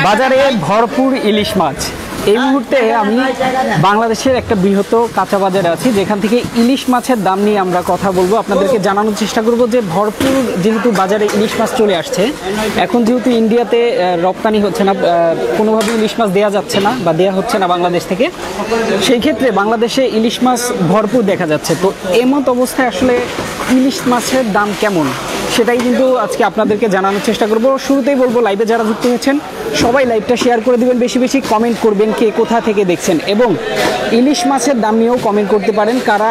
বাজারে ভরপুর ইলিশ মাছ। এই মুহূর্তে আমি বাংলাদেশের একটা বৃহৎ কাঁচা বাজারে আছি, যেখান থেকে ইলিশ মাছের দাম নিয়ে আমরা কথা বলবো। আপনাদেরকে জানানোর চেষ্টা করব যে ভরপুর যেহেতু বাজারে ইলিশ মাছ চলে আসছে, এখন যেহেতু ইন্ডিয়াতে রপ্তানি হচ্ছে না, কোনোভাবে ইলিশ মাছ দেওয়া যাচ্ছে না বা দেওয়া হচ্ছে না বাংলাদেশ থেকে, সেই ক্ষেত্রে বাংলাদেশে ইলিশ মাছ ভরপুর দেখা যাচ্ছে। তো এমত অবস্থায় আসলে ইলিশ মাছের দাম কেমন সেটাই কিন্তু আজকে আপনাদেরকে জানানোর চেষ্টা করব। শুরুতেই বলবো, লাইভে যারা যুক্ত হয়েছেন সবাই লাইভটা শেয়ার করে দিবেন, বেশি বেশি কমেন্ট করবেন কে কোথা থেকে দেখছেন, এবং ইলিশ মাছের দাম নিয়েও কমেন্ট করতে পারেন। কারা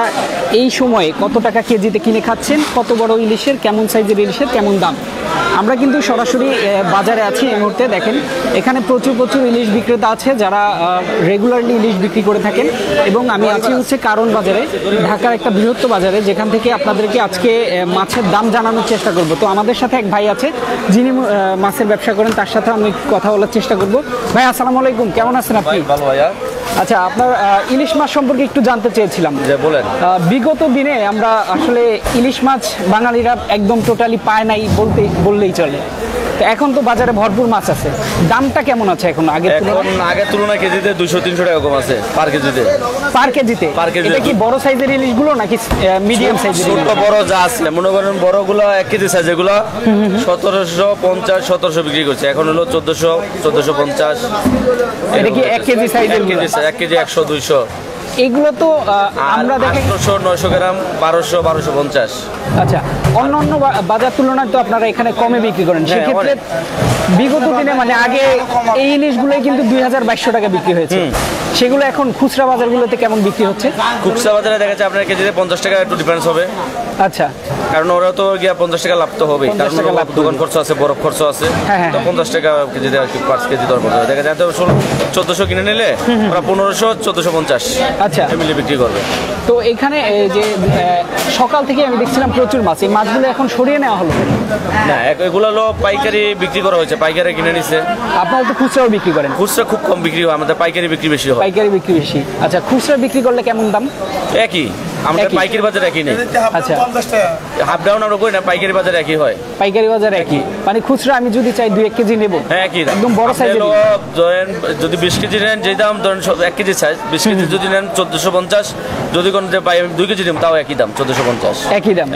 এই সময়ে কত টাকা কেজিতে কিনে খাচ্ছেন, কত বড় ইলিশের, কেমন সাইজের ইলিশের কেমন দাম। আমরা কিন্তু সরাসরি বাজারে আছি এই মুহূর্তে। দেখেন এখানে প্রচুর ইলিশ বিক্রেতা আছে যারা রেগুলারলি ইলিশ বিক্রি করে থাকেন, এবং আমি আছি হচ্ছে কারণ বাজারে, ঢাকার একটা বৃহত্তর বাজারে, যেখান থেকে আপনাদেরকে আজকে মাছের দাম জানানোর চেষ্টা করব। তো আমাদের সাথে এক ভাই আছে যিনি মাছের ব্যবসা করেন, তার সাথে আমি কথা বলার চেষ্টা করব। ভাই আসসালামু আলাইকুম, কেমন আছেন আপনি? ভালো ভাইয়া। আচ্ছা, আপনার ইলিশ মাছ সম্পর্কে একটু জানতে চেয়েছিলাম। বলেন। বিগত দিনে আমরা আসলে ইলিশ মাছ বাঙালিরা একদম টোটালি পায় নাই বললেই চলে। তো এখন তো বাজারে ভরপুর মাছ আছে, দামটা কেমন আছে এখন? আগের তুলনায় কেজিতে 200-300 টাকা কম আছে পার কেজিতে। পার কেজিতে? এটা কি বড় সাইজের ইলিশগুলো নাকি মিডিয়াম সাইজের? ছোট বড় যা আছে, মনে করেন বড়গুলো 1 কেজি সাইজ, এগুলো 1750-1700 বিক্রি করছে, এখন হলো 1400-1450। এটা কি 1 কেজি সাইজের? 1 কেজি 100-200। এগুলো তো আমরা দেখি 800-900 গ্রাম 1200-1250। আচ্ছা, অন্য বাজার তুলনায় তো আপনারা এখানে কমে বিক্রি করেন, সেক্ষেত্রে বিগত দিনে মানে আগে এই ইলিশগুলোই কিন্তু 2200 টাকা বিক্রি হয়েছে, সেগুলো এখন খুচরা বাজারগুলোতে কেমন বিক্রি হচ্ছে? খুচরা বাজারে দেখা যাচ্ছে আপনার কেজিতে 50 টাকা একটু ডিফারেন্স হবে। আচ্ছা, কারণ ওরা তো গিয়া 50 টাকা লাভ তো হবে, কারণ দোকান খরচ আছে, বরফ খরচ আছে, তো 50 টাকা কেজিতে আর কি 5 কেজি দর পড়বে। দেখা যায় তো 1400 কিনে নিলে ওরা 1500-1450 আচ্ছা মিলে বিক্রি করবে। তো এখানে যে সকাল থেকে আমি দেখছিলাম প্রচুর মাছ, এই মাছগুলো এখন সরিয়ে নেওয়া হলো না? এগুলো হলো পাইকারি বিক্রি করা হয়েছে, পাইকারি কিনে নিছে। আপনারা তো খুচরাও বিক্রি করেন? খুচরা খুব কম বিক্রি হয়, আমাদের পাইকারি বিক্রি বেশি হয়। পাইকারি বিক্রি বেশি। আচ্ছা, খুচরা বিক্রি করলে কেমন দাম? একই, আমাদের পাইকারি বাজার একই নেই। আচ্ছা, হাফ ডাউন আমরা করি না, পাইকারি বাজার একই হয়। পাইকারি বাজার একই, মানে খুচরা আমি যদি চাই 2-1 কেজি নেব, হ্যাঁ একই একদম বড় সাইজের। যদি 20 কেজি নেন যে দাম, ধরেন 1 কেজি সাইজ, 20 কেজি যদি নেন 1450, যদি কোনো পাই 2 কেজি নেব তাও একই দাম, 1450 একই দাম।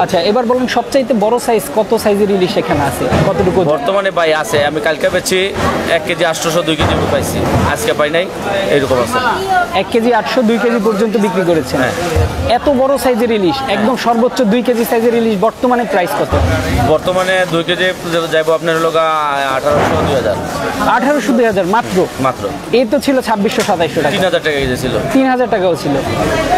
আচ্ছা, এবার বলুন সবচাইতে বড় সাইজ কত সাইজের ইলিশ এখানে আছে, কতটুকু বর্তমানে ভাই আছে? আমি কালকে পেয়েছি 1 কেজি 800, 2 কেজি পাইছি, আজকে পাই নাই, এরকম আছে। 1 কেজি 800, 2 কেজি পর্যন্ত বিক্রি করেছেন। এত বড় সাইজের ইলিশ, একদম সর্বোচ্চ 2 কেজি সাইজের ইলিশ বর্তমানে প্রাইস কত? বর্তমানে 2 কেজি যাইব আপনার হলো 1800-2000। 1800-2000 মাত্র? এই তো ছিল 2600-2700 টাকা। 3000 টাকা কেজি ছিল। 3000 টাকাও ছিল।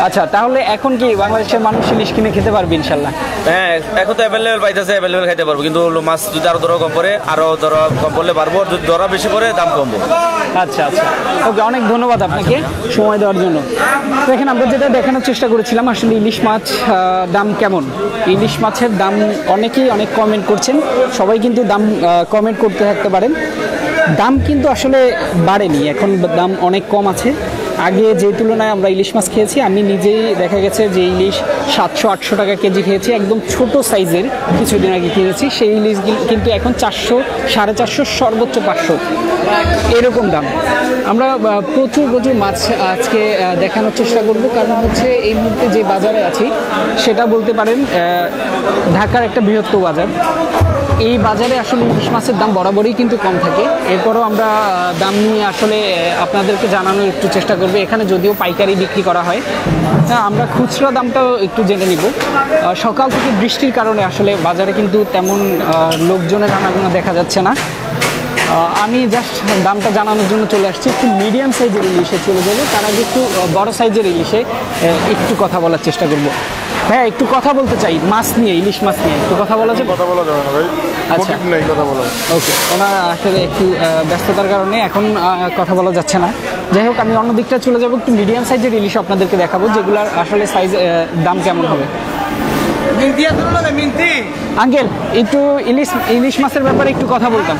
আচ্ছা, তাহলে এখন কি বাংলাদেশের মানুষ ইলিশ কিনে খেতে পারবে ইনশাল্লাহ? হ্যাঁ, এখন তো অ্যাভেলেবেল পাইতেছে, অ্যাভেলেবেল খাইতে পারবো, কিন্তু মাছ যদি আরো দর কম পড়ে, আরো দর কম পড়লে পারবো, যদি দর বেশি পড়ে দাম কমবো। আচ্ছা, ওকে, অনেক ধন্যবাদ আপনাকে সময় দেওয়ার জন্য। দেখেন, আমরা যেটা দেখানোর চেষ্টা করেছিলাম আসলে ইলিশ মাছ দাম কেমন। ইলিশ মাছের দাম অনেকেই অনেক কমেন্ট করছেন, সবাই কিন্তু দাম কমেন্ট করতে থাকতে পারেন। দাম কিন্তু আসলে বাড়েনি, এখন দাম অনেক কম আছে। আগে যে তুলনায় আমরা ইলিশ মাছ খেয়েছি, আমি নিজেই দেখা গেছে যে ইলিশ 700-800 টাকা কেজি খেয়েছি, একদম ছোট সাইজের কিছুদিন আগে কিনেছি, সেই ইলিশ কিন্তু এখন 400-450, সর্বোচ্চ 500 এরকম দাম। আমরা প্রচুর মাছ আজকে দেখানোর চেষ্টা করব, কারণ হচ্ছে এই মুহূর্তে যে বাজারে আছি সেটা বলতে পারেন ঢাকার একটা বৃহত্তর বাজার। এই বাজারে আসলে ইলিশ মাছের দাম বরাবরই কিন্তু কম থাকে, এরপরও আমরা দাম নিয়ে আসলে আপনাদেরকে জানানোর একটু চেষ্টা করব। এখানে যদিও পাইকারি বিক্রি করা হয়, আমরা খুচরা দামটাও একটু জেনে নিব। সকাল থেকে বৃষ্টির কারণে আসলে বাজারে কিন্তু তেমন লোকজনের আনাগোনা দেখা যাচ্ছে না। আমি জাস্ট দামটা জানানোর জন্য চলে আসছি। একটু মিডিয়াম সাইজের ইলিশে চলে যাবো, তার আগে একটু বড় সাইজের ইলিশে একটু কথা বলার চেষ্টা করব। হ্যাঁ, একটু কথা বলতে চাই মাছ নিয়ে, ইলিশ মাছ নিয়ে একটু কথা বলা যাবে? কথা বলা যাবে না ভাই, আচ্ছা নাই কথা বলা। ওকে, ওনার আসলে একটু ব্যস্ততার কারণে এখন কথা বলা যাচ্ছে না। যাই হোক, আমি অন্য দিকটা চলে যাবো, একটু মিডিয়াম সাইজের ইলিশ আপনাদেরকে দেখাবো, যেগুলোর আসলে সাইজ দাম কেমন হবে। আঙ্কেল, একটু ইলিশ মাছের ব্যাপারে একটু কথা বলতাম।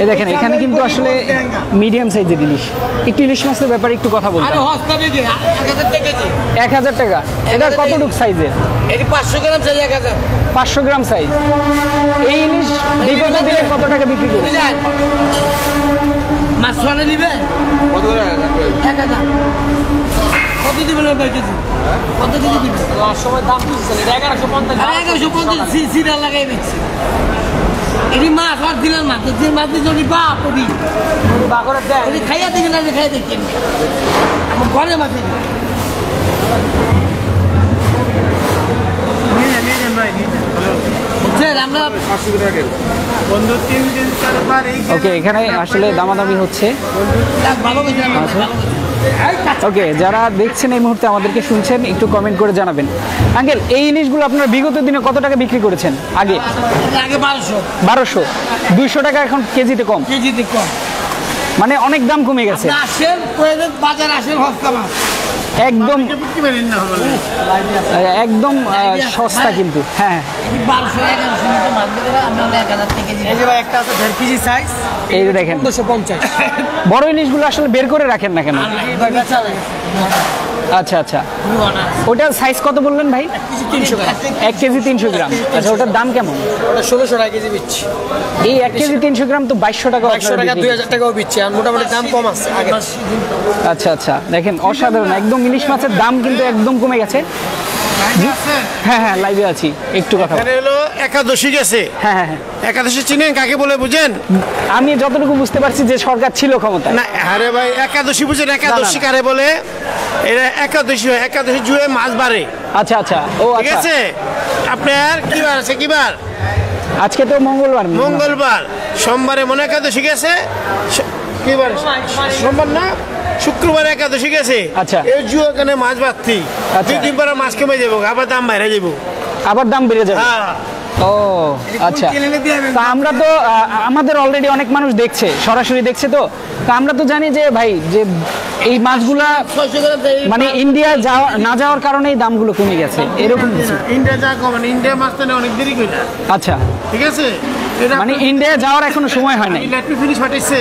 এই দেখেন এখানে কিন্তু আসলে মিডিয়াম সাইজের ইলিশ। একটু ইলিশ মাছের ব্যাপারে একটু কথা বলবো। 1000 টাকা। এটা কতটুকু সাইজের? 500 গ্রাম সাইজ। এই ইলিশ বিগত দিনে কত টাকা বিক্রি করে? মাছ মানে দিবে কত করে? 1000 কত দিবেন ভাই কেজি? কত কেজি দিবেন? সময় দাম বুঝছেন 1150 সিরা লাগাই দিচ্ছি। এটি মাছ আর দিলেন না তো যে মাছ যদি বাপ ওদি বাগরে দেয় এটি খাইয়া দিবেন না খাইয়া দেখেন আমার ঘরে মাছ ওকে, এখানে আসলে দামাদামি হচ্ছে। ওকে, যারা দেখছেন এই মুহূর্তে আমাদেরকে শুনছেন একটু কমেন্ট করে জানাবেন। আঙ্কেল, এই ইলিশগুলো আপনারা বিগত দিনে কত টাকা বিক্রি করেছেন? আগে 1200, 200 টাকা এখন কেজিতে কম। মানে অনেক দাম কমে গেছে। বাজার আসেন হস্তা মাছ একদম একদম সস্তা কিন্তু। হ্যাঁ, 1200-1100 এই যে দেখেন বড় ইলিশগুলো আসলে বের করে রাখেন না কেন? আচ্ছা আচ্ছা, ওটার সাইজ কত বললেন ভাই? 1 কেজি 300 গ্রাম। আচ্ছা, ওটার দাম কেমন? 1600 টাকা কেজি বিচ্ছি। এই 1 কেজি 300 গ্রাম তো 2200 টাকা। 2000 টাকাও বিচ্ছি, আর মোটামুটি দাম কম আছে আগে। আচ্ছা আচ্ছা, দেখেন অসাধারণ একদম ইলিশ মাছের দাম কিন্তু একদম কমে গেছে। হ্যাঁ হ্যাঁ, লাইভে আছি, একটু কথা হলো একাদশী গেছে। হ্যাঁ হ্যাঁ হ্যাঁ, একাদশী চিনেন কাকে বলে বুঝেন? আমি যতটুকু বুঝতে পারছি যে সরকার ছিল ক্ষমতায়। না আরে ভাই, একাদশী বুঝেন? একাদশী কারে বলে? এটা একাদশী হয়, একাদশী জুয়ে মাছ বাড়ে। আচ্ছা আচ্ছা, ও ঠিক আছে। আপনার কি বার আছে? কি বার? আজকে তো মঙ্গলবার। মঙ্গলবার, সোমবারে মনে একাদশী গেছে। কি বার? সোমবার না, শুক্রবার একাদশী গেছে। আচ্ছা, এই জুয়ে ওখানে মাছ বাড়তি। 2 দিন পরে মাছ কমে যাবো, আবার দাম বাইরে যাবো, আবার দাম বেড়ে যাবে। হ্যাঁ। ও আচ্ছা, তা আমরা তো আমাদের অলরেডি অনেক মানুষ দেখছে, সরাসরি দেখছে। তো আমরা তো জানি যে ভাই, যে এই মাছগুলা মানে ইন্ডিয়া না যাওয়ার কারণে এই দামগুলো কমে গেছে, এরকম কিছু। ইন্ডিয়া যা কমেন, ইন্ডিয়া মাছটা অনেক দেরি করে। আচ্ছা, ঠিক আছে, এটা মানে ইন্ডিয়া যাওয়ার এখনো সময় হয় নাই। লেট মি ফিনিশ হইছে।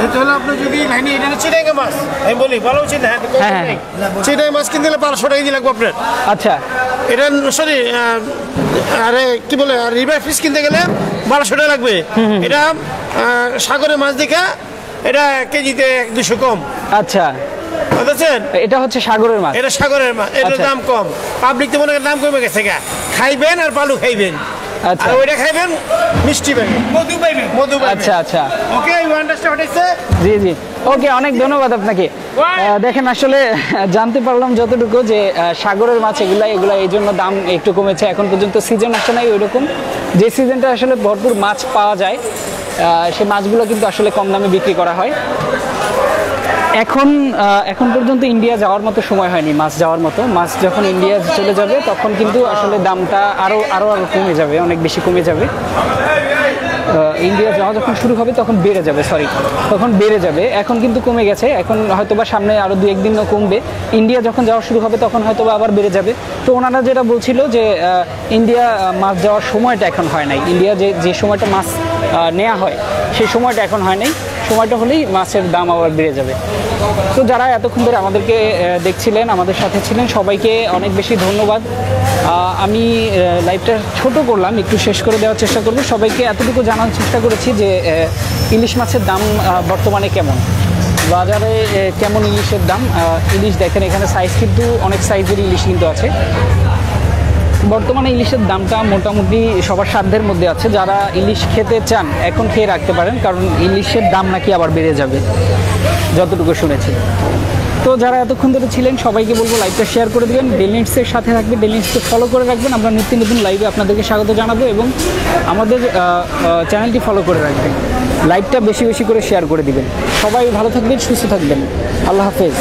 এটা হলো আপনি যদি লাইনে এটা চিটাঙ্গা মাছ, আমি বলি ভালো চিটা। হ্যাঁ, চিটাঙ্গা মাছ কিনতে গেলে 1200 টাকা দিয়ে লাগবে আপনার। আচ্ছা, এটা সরি, আরে কি বলে, রিভার ফিশ কিনতে গেলে 1200 টাকা লাগবে। এটা সাগরের মাছ দেখা এটা কেজিতে 200 কম। আচ্ছা, বুঝছেন? এটা হচ্ছে সাগরের মাছ। এটা সাগরের মাছ, এটার দাম কম। পাবলিক তো মনে করেন দাম কমে গেছে গা। খাইবেন আর বালু খাইবেন, আচ্ছা, আর ওইটা খাইবেন মিষ্টি পাইবেন, মধু পাইবেন, মধু পাইবেন। আচ্ছা আচ্ছা, ওকে, ইউ আন্ডারস্ট্যান্ড ইটস? জি জি, ওকে, অনেক ধন্যবাদ আপনাকে। দেখেন আসলে জানতে পারলাম যতটুকু যে সাগরের মাছ এগুলা এই জন্য দাম একটু কমেছে। এখন পর্যন্ত সিজন আসে নাই ওইরকম। যে সিজনটা আসলে ভরপুর মাছ পাওয়া যায়, সেই মাছগুলো কিন্তু আসলে কম দামে বিক্রি করা হয়। এখন পর্যন্ত ইন্ডিয়া যাওয়ার মতো সময় হয়নি, মাছ যাওয়ার মতো। মাছ যখন ইন্ডিয়া চলে যাবে তখন কিন্তু আসলে দামটা আরো কমে যাবে, অনেক বেশি কমে যাবে। ইন্ডিয়া যাওয়া যখন শুরু হবে তখন বেড়ে যাবে, তখন বেড়ে যাবে। এখন কিন্তু কমে গেছে, এখন হয়তোবা সামনে আরও 2-1 দিন কমবে। ইন্ডিয়া যখন যাওয়া শুরু হবে তখন হয়তোবা আবার বেড়ে যাবে। তো ওনারা যেটা বলছিল যে ইন্ডিয়া মাছ যাওয়ার সময়টা এখন হয় নাই। ইন্ডিয়া যে সময়টা মাছ নেওয়া হয় সেই সময়টা এখন হয় নাই। সময়টা হলেই মাছের দাম আবার বেড়ে যাবে। তো যারা এতক্ষণ ধরে আমাদেরকে দেখছিলেন, আমাদের সাথে ছিলেন, সবাইকে অনেক বেশি ধন্যবাদ। আমি লাইভটা ছোট করলাম, একটু শেষ করে দেওয়ার চেষ্টা করব। সবাইকে এতটুকু জানার চেষ্টা করেছি যে ইলিশ মাছের দাম বর্তমানে কেমন, বাজারে কেমন ইলিশের দাম। ইলিশ দেখেন এখানে সাইজ কিন্তু অনেক সাইজের ইলিশ কিন্তু আছে। বর্তমানে ইলিশের দামটা মোটামুটি সবার সাধ্যের মধ্যে আছে। যারা ইলিশ খেতে চান এখন খেয়ে রাখতে পারেন, কারণ ইলিশের দাম নাকি আবার বেড়ে যাবে যতটুকু শুনেছি। তো যারা এতক্ষণ ধরে ছিলেন সবাইকে বলবো লাইভটা শেয়ার করে দেবেন, ডেইলি নিউজের সাথে থাকবে, ডেইলি নিউজকে ফলো করে রাখবেন। আমরা নিত্য নতুন লাইভে আপনাদেরকে স্বাগত জানাবো এবং আমাদের চ্যানেলটি ফলো করে রাখবেন। লাইভটা বেশি বেশি করে শেয়ার করে দিবেন। সবাই ভালো থাকবেন, সুস্থ থাকবেন। আল্লাহ হাফেজ।